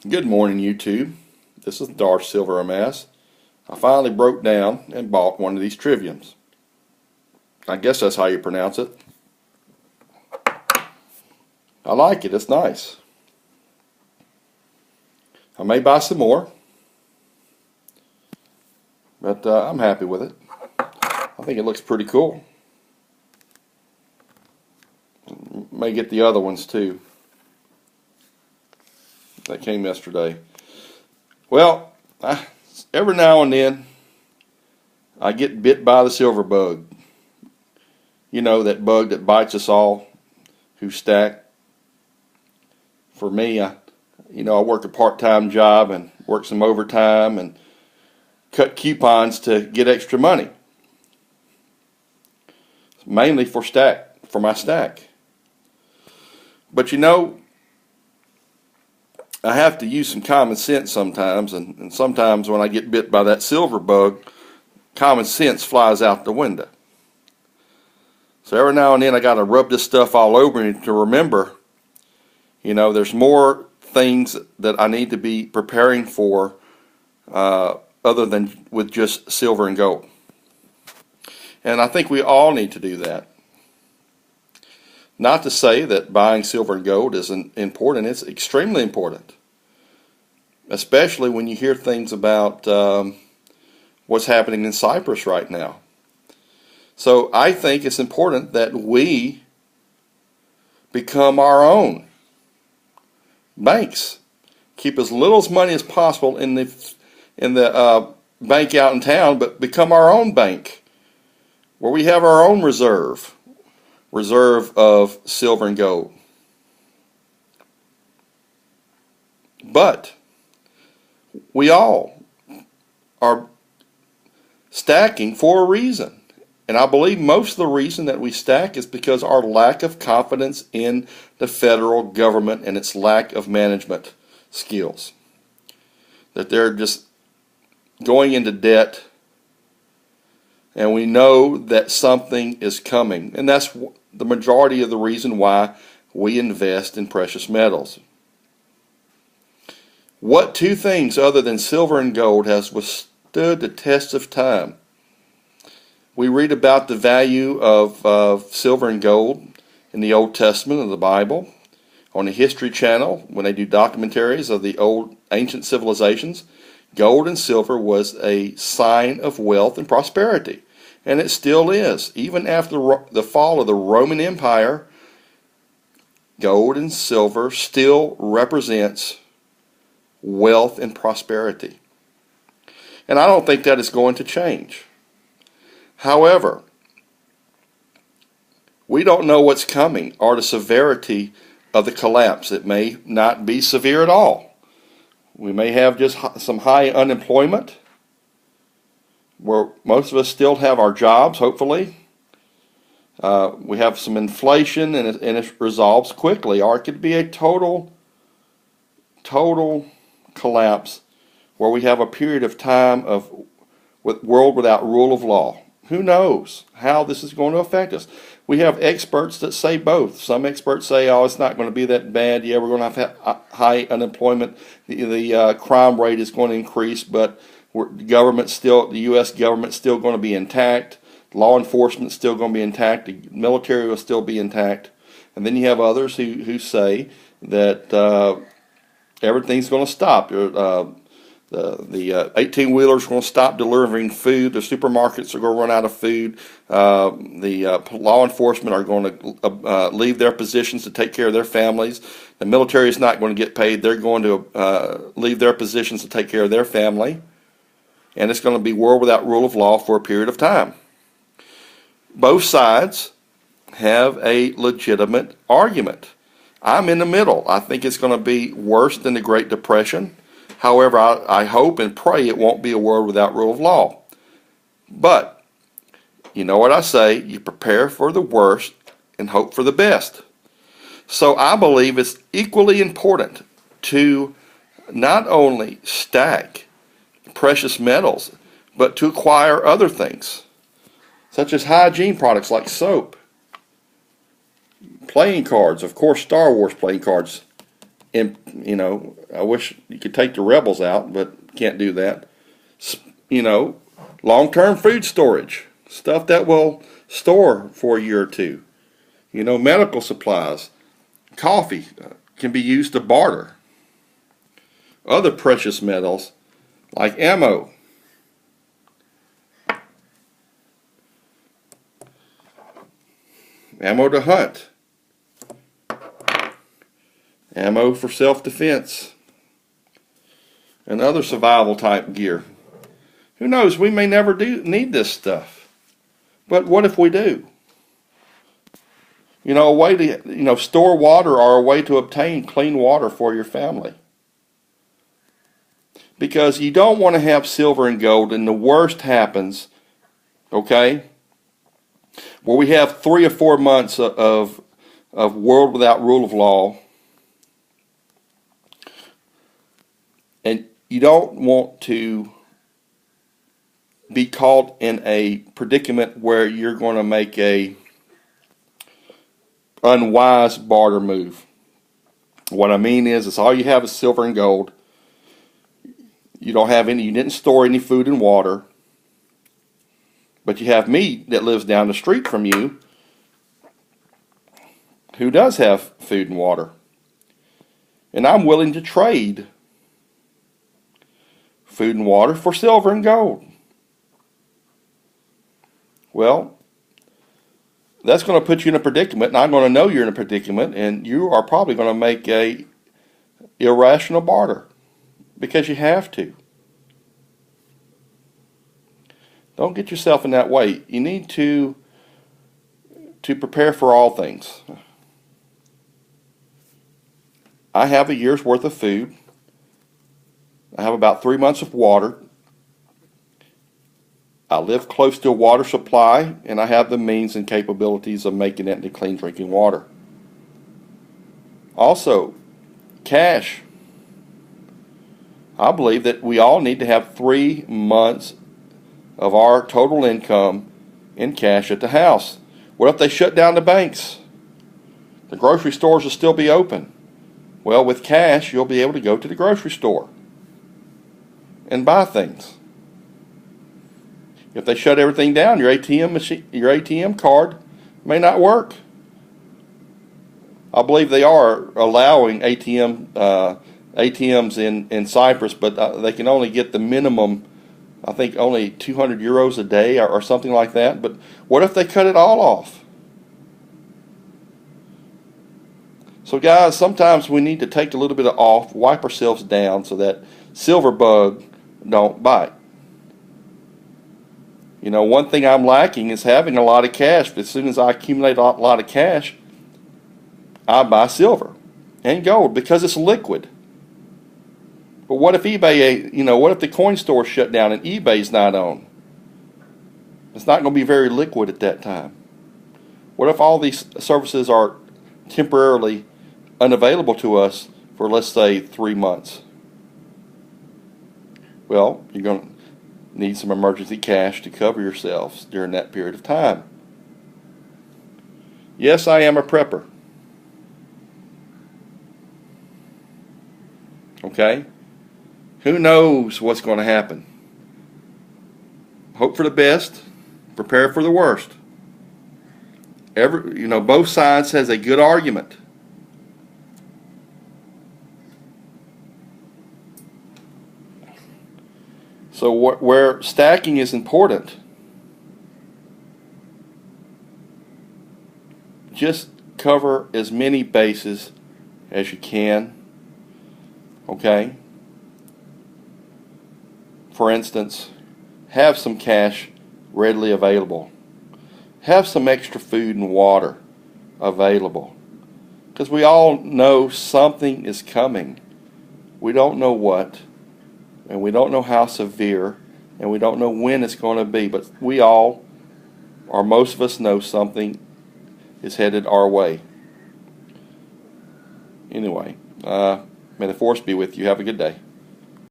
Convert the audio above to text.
Good morning, YouTube. This is Darth Silver Amass. I finally broke down and bought one of these triviums. I guess that's how you pronounce it. I like it. It's nice. I may buy some more, but I'm happy with it. I think it looks pretty cool. May get the other ones too. That came yesterday. Well, every now and then I get bit by the silver bug. You know, that bug that bites us all who stack. For me, I work a part-time job and work some overtime and cut coupons to get extra money. Mainly for my stack. But I have to use some common sense sometimes, and sometimes when I get bit by that silver bug, common sense flies out the window. So every now and then I got to rub this stuff all over me to remember, there's more things that I need to be preparing for other than with just silver and gold. And I think we all need to do that. Not to say that buying silver and gold isn't important. It's extremely important. Especially when you hear things about what's happening in Cyprus right now. So I think it's important that we become our own banks. Keep as little money as possible in the bank out in town, but become our own bank, where we have our own reserve of silver and gold. But we all are stacking for a reason. And I believe most of the reason that we stack is because our lack of confidence in the federal government and its lack of management skills. That they're just going into debt, and we know that something is coming. And that's the majority of the reason why we invest in precious metals. What two things other than silver and gold has withstood the test of time? We read about the value of silver and gold in the Old Testament of the Bible, on the History Channel when they do documentaries of the old ancient civilizations. Gold and silver was a sign of wealth and prosperity, and it still is. Even after the fall of the Roman Empire, gold and silver still represents wealth and prosperity. And I don't think that is going to change. However, we don't know what's coming or the severity of the collapse. It may not be severe at all. We may have just some high unemployment, where most of us still have our jobs, hopefully. We have some inflation and it resolves quickly. Or it could be a total collapse where we have a period of time of world without rule of law. Who knows how this is going to affect us? We have experts that say both. Some experts say, oh, it's not going to be that bad. Yeah, we're going to have high unemployment. The crime rate is going to increase, but the U.S. government's still going to be intact. Law enforcement's still going to be intact. The military will still be intact. And then you have others who say that everything's going to stop. The 18-wheelers are going to stop delivering food. The supermarkets are going to run out of food. The law enforcement are going to leave their positions to take care of their families. The military is not going to get paid. They're going to leave their positions to take care of their family. And it's going to be world without rule of law for a period of time. Both sides have a legitimate argument. I'm in the middle. I think it's going to be worse than the Great Depression. However, I hope and pray it won't be a world without rule of law. But, you know what I say, you prepare for the worst and hope for the best. So I believe it's equally important to not only stack precious metals, but to acquire other things, such as hygiene products like soap, playing cards, of course Star Wars playing cards, And, I wish you could take the rebels out, but can't do that. You know, long-term food storage, stuff that will store for a year or two. Medical supplies, coffee can be used to barter. Other precious metals like ammo, ammo to hunt, ammo for self-defense, and other survival type gear. Who knows, we may never need this stuff. But what if we do? A way to, store water or a way to obtain clean water for your family. Because you don't want to have silver and gold and the worst happens, okay, where we have 3 or 4 months of world without rule of law, and you don't want to be caught in a predicament where you're going to make a unwise barter move. What I mean is all you have is silver and gold. You didn't store any food and water, but you have me that lives down the street from you who does have food and water. And I'm willing to trade food and water for silver and gold. Well, that's going to put you in a predicament, and I'm going to know you're in a predicament, and you are probably going to make a irrational barter because you have to. Don't get yourself in that way. You need to prepare for all things. I have a year's worth of food. I have about 3 months of water. I live close to a water supply, and I have the means and capabilities of making it into clean drinking water. Also, cash. I believe that we all need to have 3 months of our total income in cash at the house. What if they shut down the banks? The grocery stores will still be open. Well, with cash, you'll be able to go to the grocery store and buy things. If they shut everything down, your ATM card may not work. I believe they are allowing ATMs in Cyprus, but they can only get the minimum, I think only 200 euros a day or something like that. But what if they cut it all off? So guys, sometimes we need to take a little bit off, wipe ourselves down so that silver bug don't bite. One thing I'm lacking is having a lot of cash. But as soon as I accumulate a lot of cash, I buy silver and gold because it's liquid. But what if what if the coin store shut down and eBay's not on? It's not going to be very liquid at that time. What if all these services are temporarily unavailable to us for, let's say, 3 months? Well, you're going to need some emergency cash to cover yourselves during that period of time. Yes, I am a prepper. Okay? Who knows what's going to happen? Hope for the best, prepare for the worst. Both sides has a good argument. So where stacking is important, just cover as many bases as you can. Okay? For instance, have some cash readily available. Have some extra food and water available. Because we all know something is coming. We don't know what. And we don't know how severe, and we don't know when it's going to be, but we all, or most of us, know something is headed our way. Anyway, may the force be with you. Have a good day.